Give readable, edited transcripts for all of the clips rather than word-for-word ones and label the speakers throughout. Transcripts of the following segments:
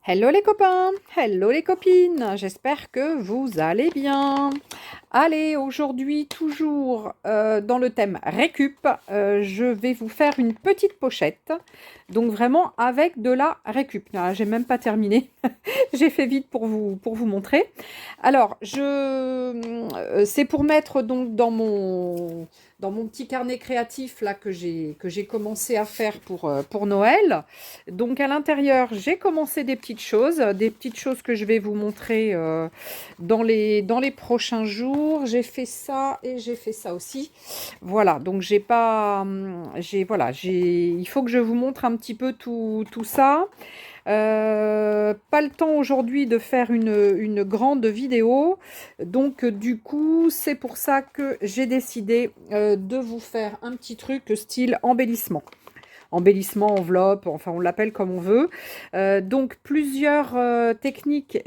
Speaker 1: Hello les copains, hello les copines, j'espère que vous allez bien. Allez, aujourd'hui toujours dans le thème récup, je vais vous faire une petite pochette, donc vraiment avec de la récup. Là, j'ai même pas terminé, j'ai fait vite pour vous montrer. Alors, c'est pour mettre donc dans mon petit carnet créatif là que j'ai commencé à faire pour Noël. Donc à l'intérieur, j'ai commencé des petites choses que je vais vous montrer dans les prochains jours. J'ai fait ça et j'ai fait ça aussi. Voilà, donc j'ai pas, voilà, il faut que je vous montre un petit peu tout ça. Pas le temps aujourd'hui de faire une grande vidéo, donc du coup c'est pour ça que j'ai décidé de vous faire un petit truc style embellissement, enveloppe, enfin on l'appelle comme on veut. Donc plusieurs techniques,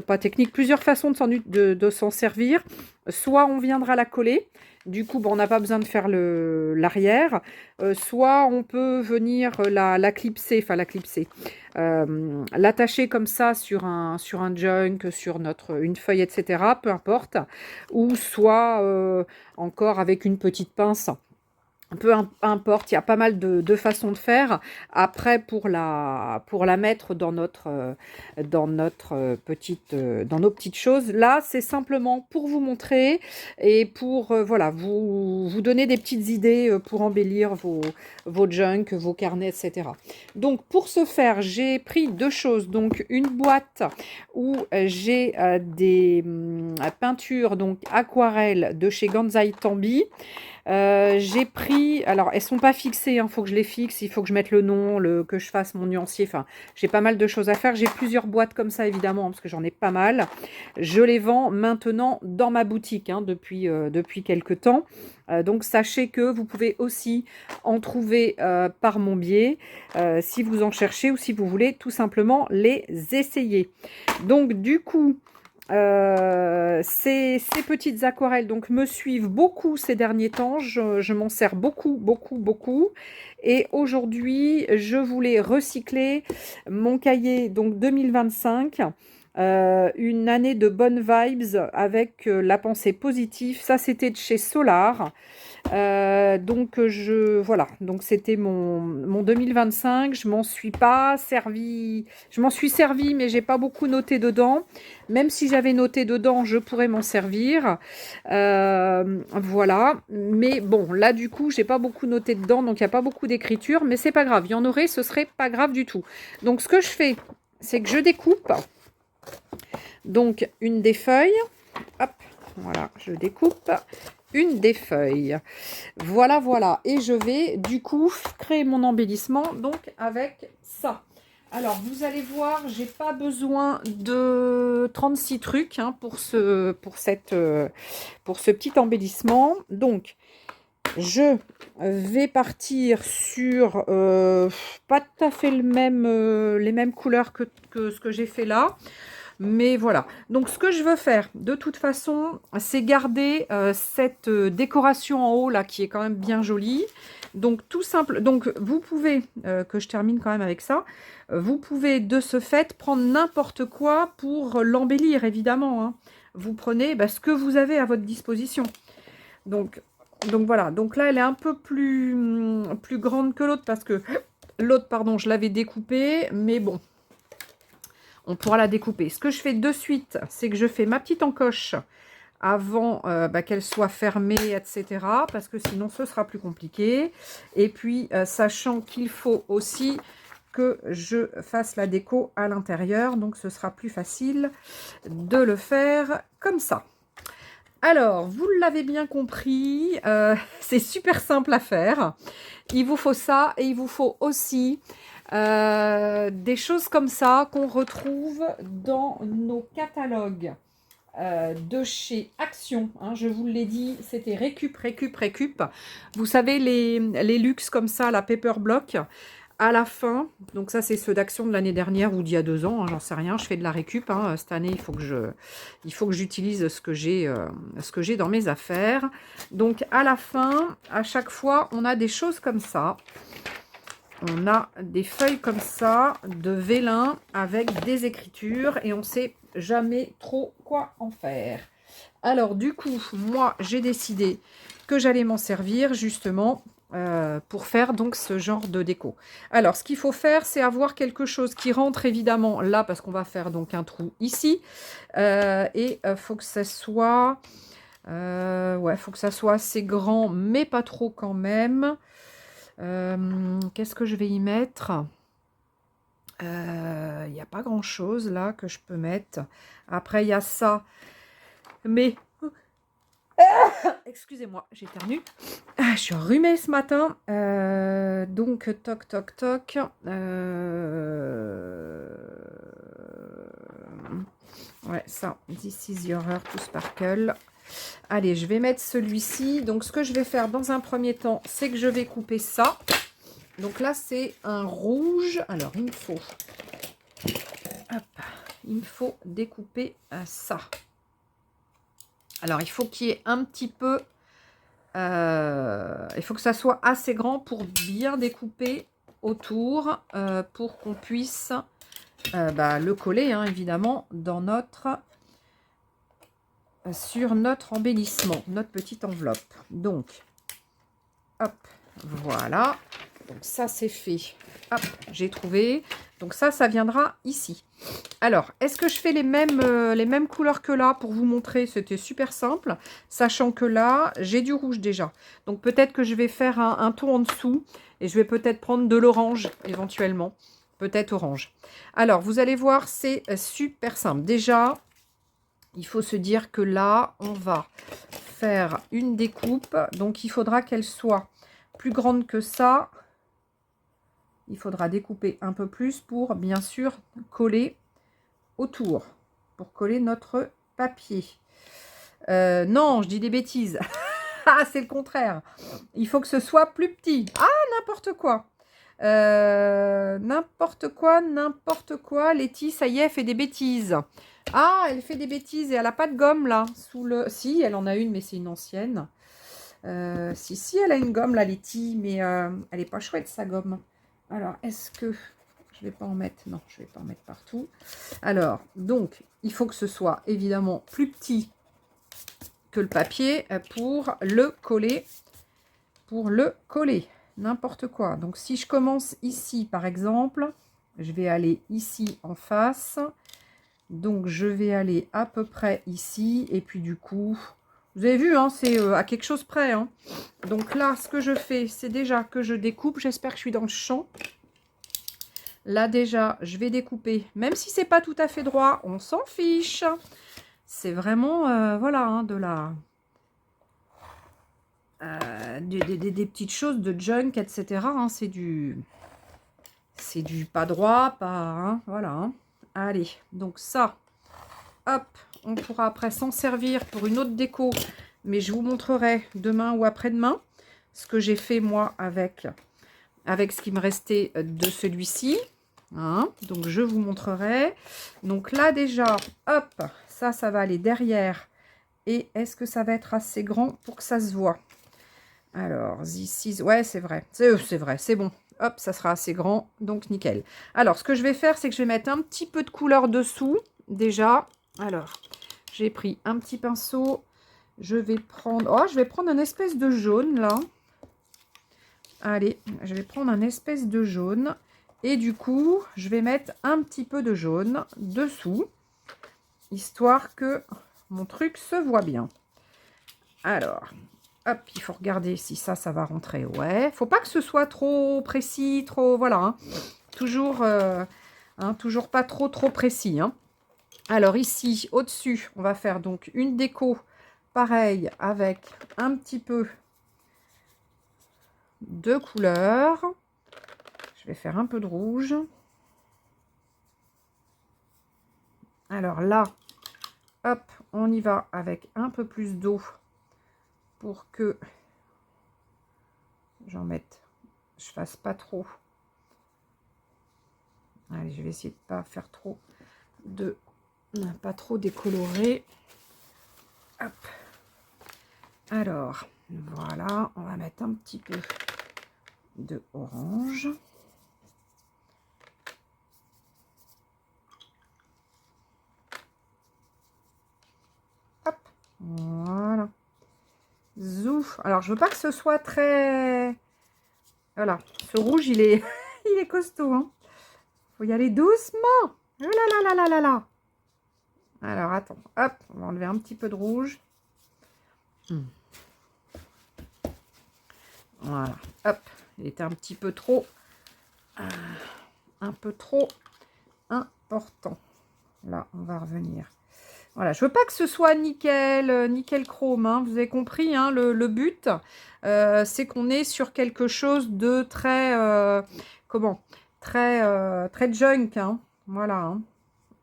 Speaker 1: pas techniques, plusieurs façons de s'en servir. Soit on viendra la coller, du coup on n'a pas besoin de faire l'arrière. Soit on peut venir la clipser, l'attacher comme ça sur un junk, sur une feuille, etc. Peu importe. Ou soit encore avec une petite pince. Peu importe, il y a pas mal de façons de faire. Après, pour la mettre dans nos petites choses, là, c'est simplement pour vous montrer et pour voilà, vous donner des petites idées pour embellir vos junk, vos carnets, etc. Donc, pour ce faire, j'ai pris deux choses. Donc, une boîte où j'ai des peintures donc aquarelles de chez Ganzai Tambi. J'ai pris, alors elles sont pas fixées, il faut que je les fixe, il faut que je mette le nom, que je fasse mon nuancier, enfin j'ai pas mal de choses à faire. J'ai plusieurs boîtes comme ça évidemment, parce que j'en ai pas mal. Je les vends maintenant dans ma boutique depuis quelques temps. Donc sachez que vous pouvez aussi en trouver par mon biais, si vous en cherchez ou si vous voulez tout simplement les essayer. Donc du coup, ces petites aquarelles donc me suivent beaucoup ces derniers temps. Je m'en sers beaucoup, beaucoup, beaucoup. Et aujourd'hui, je voulais recycler mon cahier donc 2025. Une année de bonnes vibes avec la pensée positive. Ça, c'était de chez Solar. Donc voilà, donc c'était mon 2025. Je m'en suis pas servi, je m'en suis servi, mais j'ai pas beaucoup noté dedans. Même si j'avais noté dedans, je pourrais m'en servir. Voilà, mais bon, là du coup, j'ai pas beaucoup noté dedans, donc il y a pas beaucoup d'écriture, mais c'est pas grave. Il y en aurait, ce serait pas grave du tout. Donc ce que je fais, c'est que je découpe donc une des feuilles. Hop, voilà, je découpe une des feuilles. Voilà, voilà. Et je vais du coup créer mon embellissement donc avec ça. Alors, vous allez voir, j'ai pas besoin de 36 trucs pour ce petit embellissement. Donc, je vais partir sur pas tout à fait les mêmes couleurs que ce que j'ai fait là. Mais voilà. Donc, ce que je veux faire, de toute façon, c'est garder cette décoration en haut, là, qui est quand même bien jolie. Donc, tout simple. Donc, vous pouvez, que je termine quand même avec ça, vous pouvez, de ce fait, prendre n'importe quoi pour l'embellir, évidemment, hein. Vous prenez ce que vous avez à votre disposition. Donc voilà. Donc là, elle est un peu plus grande que l'autre, parce que l'autre, pardon, je l'avais découpée, mais bon. On pourra la découper. Ce que je fais de suite, c'est que je fais ma petite encoche avant qu'elle soit fermée, etc. Parce que sinon, ce sera plus compliqué. Et puis, sachant qu'il faut aussi que je fasse la déco à l'intérieur. Donc, ce sera plus facile de le faire comme ça. Alors, vous l'avez bien compris, c'est super simple à faire. Il vous faut ça et il vous faut aussi des choses comme ça qu'on retrouve dans nos catalogues de chez Action. Hein, je vous l'ai dit, c'était récup, récup, récup. Vous savez, les luxe comme ça, la Paper Block. À la fin, donc ça c'est ceux d'Action de l'année dernière ou d'il y a 2 ans, hein, j'en sais rien, je fais de la récup. Hein, cette année, il faut que j'utilise ce que j'ai dans mes affaires. Donc à la fin, à chaque fois, on a des choses comme ça. on a des feuilles comme ça, de vélin, avec des écritures, et on ne sait jamais trop quoi en faire. Alors, du coup, moi, j'ai décidé que j'allais m'en servir, justement, pour faire donc ce genre de déco. Alors, ce qu'il faut faire, c'est avoir quelque chose qui rentre évidemment là, parce qu'on va faire donc un trou ici. Et faut que ça soit... ouais, faut que ça soit assez grand, mais pas trop quand même. Qu'est-ce que je vais y mettre? Il n'y a pas grand-chose là que je peux mettre. Après, il y a ça. Mais... Excusez-moi, j'éternue. Je suis enrhumée ce matin. Donc, toc, toc, toc. Ouais, ça. This is your heart to sparkle. Allez, je vais mettre celui-ci. Donc, ce que je vais faire dans un premier temps, c'est que je vais couper ça. Donc là, c'est un rouge. Alors, il me faut... Hop, il me faut découper ça. Alors, il faut qu'il y ait un petit peu... il faut que ça soit assez grand pour bien découper autour, pour qu'on puisse le coller, hein, évidemment, dans notre... sur notre embellissement, notre petite enveloppe. Donc, hop, voilà. Donc ça, c'est fait. Hop, j'ai trouvé. Donc ça viendra ici. Alors, est-ce que je fais les mêmes couleurs que là pour vous montrer? C'était super simple, sachant que là, j'ai du rouge déjà. Donc peut-être que je vais faire un ton en dessous et je vais peut-être prendre de l'orange éventuellement. Peut-être orange. Alors, vous allez voir, c'est super simple. Déjà, il faut se dire que là, on va faire une découpe. Donc, il faudra qu'elle soit plus grande que ça. Il faudra découper un peu plus pour, bien sûr, coller autour. Pour coller notre papier. Non, je dis des bêtises. Ah, c'est le contraire. Il faut que ce soit plus petit. Ah, n'importe quoi. N'importe quoi. Letty, ça y est, elle fait des bêtises. Ah, elle fait des bêtises et elle n'a pas de gomme là. Sous le... Si, elle en a une, mais c'est une ancienne. Si, elle a une gomme là, Letty, mais elle n'est pas chouette sa gomme. Alors, est-ce que... Je ne vais pas en mettre... Non, je ne vais pas en mettre partout. Alors, donc, il faut que ce soit évidemment plus petit que le papier pour le coller. N'importe quoi. Donc, si je commence ici, par exemple, je vais aller ici en face. Donc, je vais aller à peu près ici. Et puis, du coup, vous avez vu, hein, c'est à quelque chose près. Hein. Donc là, ce que je fais, c'est déjà que je découpe. J'espère que je suis dans le champ. Là, déjà, je vais découper. Même si c'est pas tout à fait droit, on s'en fiche. C'est vraiment, voilà, hein, de la... des petites choses de junk, etc. Hein, c'est du pas droit, pas... Hein, voilà. Hein. Allez, donc ça, hop, on pourra après s'en servir pour une autre déco. Mais je vous montrerai demain ou après-demain ce que j'ai fait moi avec ce qui me restait de celui-ci. Hein, donc, je vous montrerai. Donc là, déjà, hop, ça va aller derrière. Et est-ce que ça va être assez grand pour que ça se voit? Alors, ici, ouais, c'est vrai. C'est vrai, c'est bon. Hop, ça sera assez grand, donc nickel. Alors, ce que je vais faire, c'est que je vais mettre un petit peu de couleur dessous, déjà. Alors, j'ai pris un petit pinceau. Je vais prendre... Oh, je vais prendre un espèce de jaune, là. Allez, je vais prendre un espèce de jaune. Et du coup, je vais mettre un petit peu de jaune dessous, histoire que mon truc se voit bien. Alors, hop, il faut regarder si ça va rentrer. Ouais, faut pas que ce soit trop précis, trop... Voilà, hein. Toujours, toujours pas trop précis. Hein. Alors ici, au-dessus, on va faire donc une déco, pareil, avec un petit peu de couleur. Je vais faire un peu de rouge. Alors là, hop, on y va avec un peu plus d'eau pour que j'en mette, je fasse pas trop. Allez, je vais essayer de pas faire trop de, pas trop décoloré. Hop. Alors, voilà, on va mettre un petit peu de orange. Alors, je veux pas que ce soit très... Voilà, ce rouge, il est, il est costaud. Hein. Faut y aller doucement. Oh là là là là là là. Alors, attends. Hop, on va enlever un petit peu de rouge. Voilà. Hop, il était un petit peu trop... un peu trop important. Là, on va revenir. Voilà, je veux pas que ce soit nickel, nickel chrome, hein, vous avez compris, hein, le but, c'est qu'on est sur quelque chose de très, très junk, hein, voilà. Hein.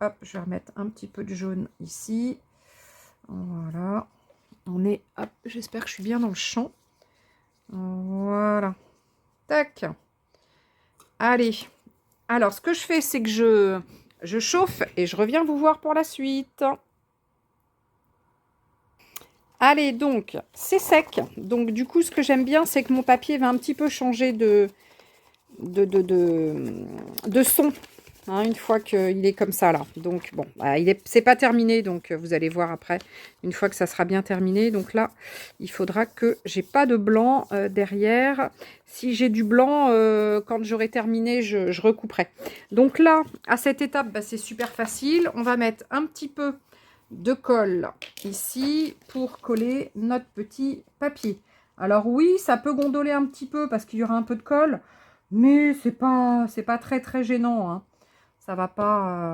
Speaker 1: Hop, je vais remettre un petit peu de jaune ici. Voilà, on est, hop, j'espère que je suis bien dans le champ. Voilà, tac. Allez, alors ce que je fais, c'est que je chauffe et je reviens vous voir pour la suite. Allez, donc, c'est sec. Donc, du coup, ce que j'aime bien, c'est que mon papier va un petit peu changer de son, hein, une fois qu'il est comme ça, là. Donc, bon, bah, c'est pas terminé, donc vous allez voir après, une fois que ça sera bien terminé. Donc là, il faudra que j'ai pas de blanc derrière. Si j'ai du blanc, quand j'aurai terminé, je recouperai. Donc là, à cette étape, bah, c'est super facile. On va mettre un petit peu de colle ici pour coller notre petit papier. Alors oui, ça peut gondoler un petit peu parce qu'il y aura un peu de colle, mais c'est pas très très gênant. Hein. Ça va pas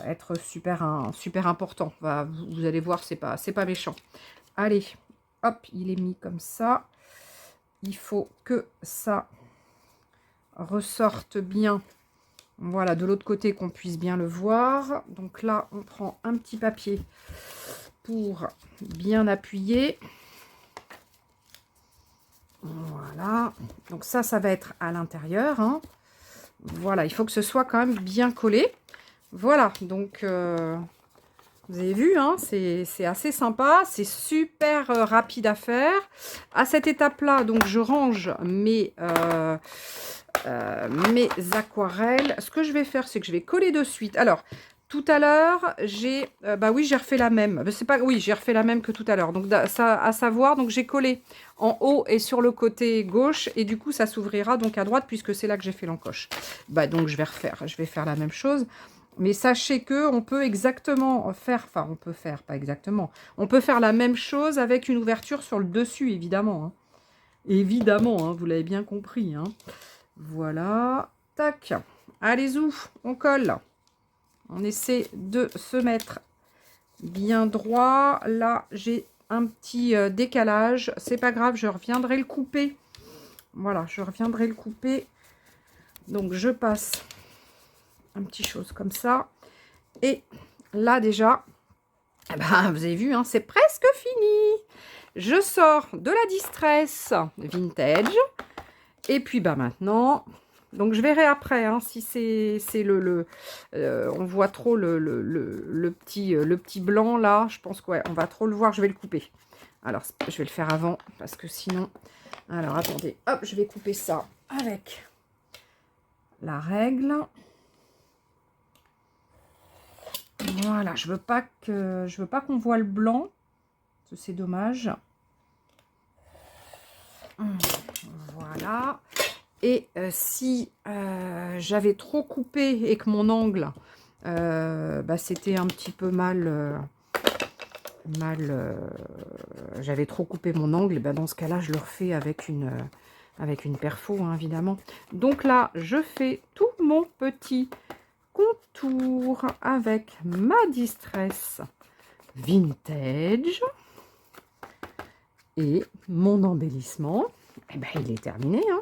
Speaker 1: être super important. Vous allez voir, c'est pas méchant. Allez, hop, il est mis comme ça. Il faut que ça ressorte bien. Voilà, de l'autre côté, qu'on puisse bien le voir. Donc là, on prend un petit papier pour bien appuyer. Voilà. Donc ça va être à l'intérieur. Hein. Voilà, il faut que ce soit quand même bien collé. Voilà, donc vous avez vu, hein, c'est assez sympa. C'est super rapide à faire. À cette étape-là, donc je range mes aquarelles. Ce que je vais faire, c'est que je vais coller de suite. Alors, tout à l'heure, j'ai... bah oui, j'ai refait la même. C'est pas, oui, j'ai refait la même que tout à l'heure. Donc, ça, à savoir, donc j'ai collé en haut et sur le côté gauche. Et du coup, ça s'ouvrira donc à droite puisque c'est là que j'ai fait l'encoche. Bah donc, je vais faire la même chose. Mais sachez que on peut exactement faire... Enfin, on peut faire, pas exactement. On peut faire la même chose avec une ouverture sur le dessus, évidemment. Hein. Évidemment, hein, vous l'avez bien compris. Hein. Voilà, tac. Allez, on colle. On essaie de se mettre bien droit. Là, j'ai un petit décalage. C'est pas grave, je reviendrai le couper. Voilà, je reviendrai le couper. Donc, je passe un petit chose comme ça. Et là, déjà, eh ben, vous avez vu, hein, c'est presque fini. Je sors de la Distress Vintage. Et puis, bah maintenant... Donc, je verrai après, hein, si c'est on voit trop le petit blanc, là. Je pense qu'on va trop le voir. Je vais le couper. Alors, je vais le faire avant, parce que sinon... Alors, attendez. Hop, je vais couper ça avec la règle. Voilà, je veux pas qu'on voit le blanc. C'est dommage. Voilà. Et si j'avais trop coupé et que mon angle, bah, c'était un petit peu j'avais trop coupé mon angle, bah, dans ce cas-là, je le refais avec une perfo, hein, évidemment. Donc là, je fais tout mon petit contour avec ma Distress Vintage. Et mon embellissement, eh ben, il est terminé, hein.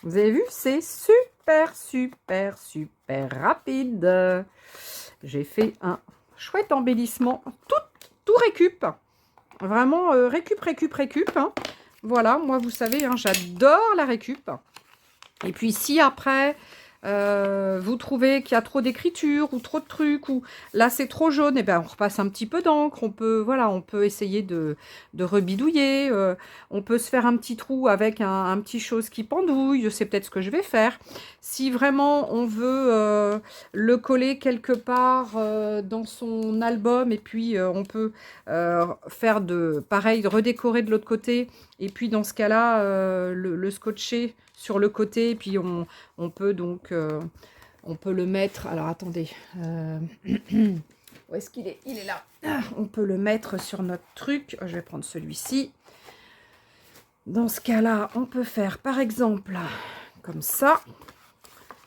Speaker 1: Vous avez vu, c'est super, super, super rapide. J'ai fait un chouette embellissement, tout récup. Vraiment, récup. Hein. Voilà, moi, vous savez, hein, j'adore la récup. Et puis, si après, vous trouvez qu'il y a trop d'écriture ou trop de trucs, ou là c'est trop jaune, et bien on repasse un petit peu d'encre, on peut, voilà, on peut essayer de rebidouiller, on peut se faire un petit trou avec un petit chose qui pendouille, c'est peut-être ce que je vais faire. Si vraiment on veut le coller quelque part dans son album, et puis on peut faire pareil, de redécorer de l'autre côté, et puis dans ce cas-là, le scotcher sur le côté, et puis on peut donc, on peut le mettre, alors attendez, où est-ce qu'il est? Il est là. On peut le mettre sur notre truc, je vais prendre celui-ci. Dans ce cas-là, on peut faire par exemple comme ça.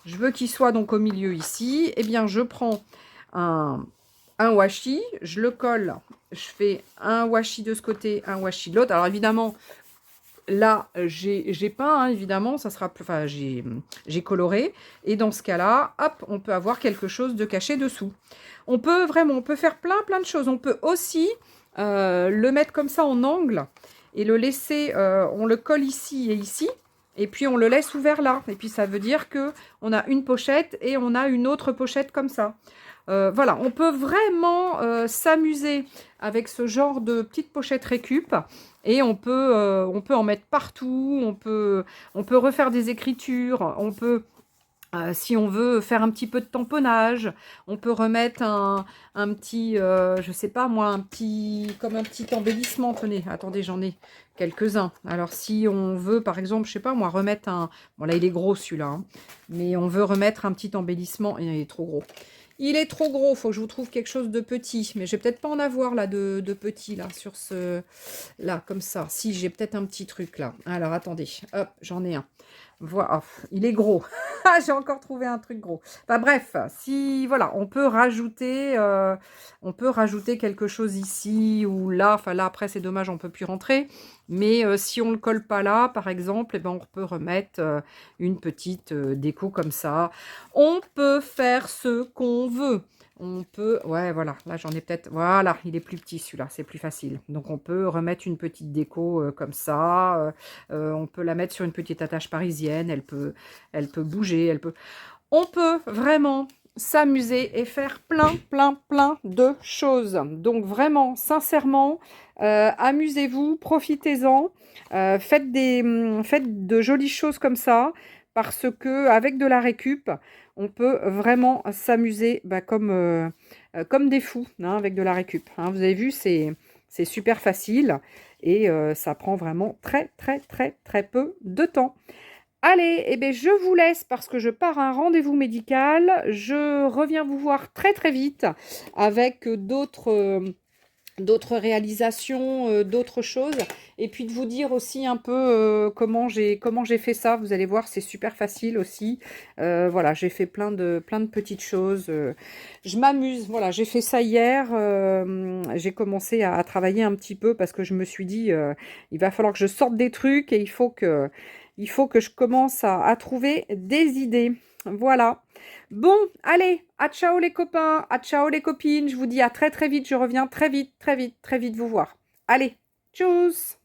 Speaker 1: Je veux qu'il soit donc au milieu ici. Eh bien, je prends un washi, je le colle, je fais un washi de ce côté, un washi de l'autre. Alors évidemment, là, j'ai peint, hein, évidemment, ça sera plus, enfin, j'ai coloré. Et dans ce cas-là, hop, on peut avoir quelque chose de caché dessous. On peut vraiment, on peut faire plein de choses. On peut aussi le mettre comme ça en angle et le laisser, on le colle ici et ici. Et puis, on le laisse ouvert là. Et puis, ça veut dire que on a une pochette et on a une autre pochette comme ça. Voilà, on peut vraiment s'amuser avec ce genre de petite pochette récup. Et on peut en mettre partout. On peut refaire des écritures. On peut... si on veut faire un petit peu de tamponnage, on peut remettre un petit, je sais pas moi, comme un petit embellissement. Tenez, attendez, j'en ai quelques-uns. Alors, si on veut, par exemple, je sais pas moi, remettre un... Bon, là, il est gros celui-là, hein, mais on veut remettre un petit embellissement. Il est trop gros. Il est trop gros, faut que je vous trouve quelque chose de petit. Mais je vais peut-être pas en avoir là de petit, là, sur ce... Là, comme ça. Si, j'ai peut-être un petit truc là. Alors, attendez. Hop, j'en ai un. Voilà, oh, il est gros. J'ai encore trouvé un truc gros. Enfin, bref, si voilà, on peut rajouter quelque chose ici ou là. Enfin là, après c'est dommage, on peut plus rentrer. Mais si on le colle pas là, par exemple, eh ben, on peut remettre une petite déco comme ça. On peut faire ce qu'on veut. On peut, ouais, voilà, là j'en ai peut-être, voilà, il est plus petit celui-là, c'est plus facile. Donc on peut remettre une petite déco comme ça, on peut la mettre sur une petite attache parisienne, elle peut bouger, on peut vraiment s'amuser et faire plein de choses. Donc vraiment, sincèrement, amusez-vous, profitez-en, faites de jolies choses comme ça, parce que avec de la récup, on peut vraiment s'amuser comme des fous, hein, avec de la récup. Hein. Vous avez vu, c'est super facile et ça prend vraiment très peu de temps. Allez, eh bien, je vous laisse parce que je pars à un rendez-vous médical. Je reviens vous voir très vite avec d'autres réalisations, d'autres choses. Et puis de vous dire aussi un peu comment j'ai fait ça. Vous allez voir, c'est super facile aussi. Voilà, j'ai fait plein de petites choses. Je m'amuse. Voilà, j'ai fait ça hier. J'ai commencé à travailler un petit peu parce que je me suis dit, il va falloir que je sorte des trucs et il faut que je commence à trouver des idées. Voilà. Bon, allez, à ciao les copains, à ciao les copines. Je vous dis à très vite. Je reviens très vite vous voir. Allez, tchuss!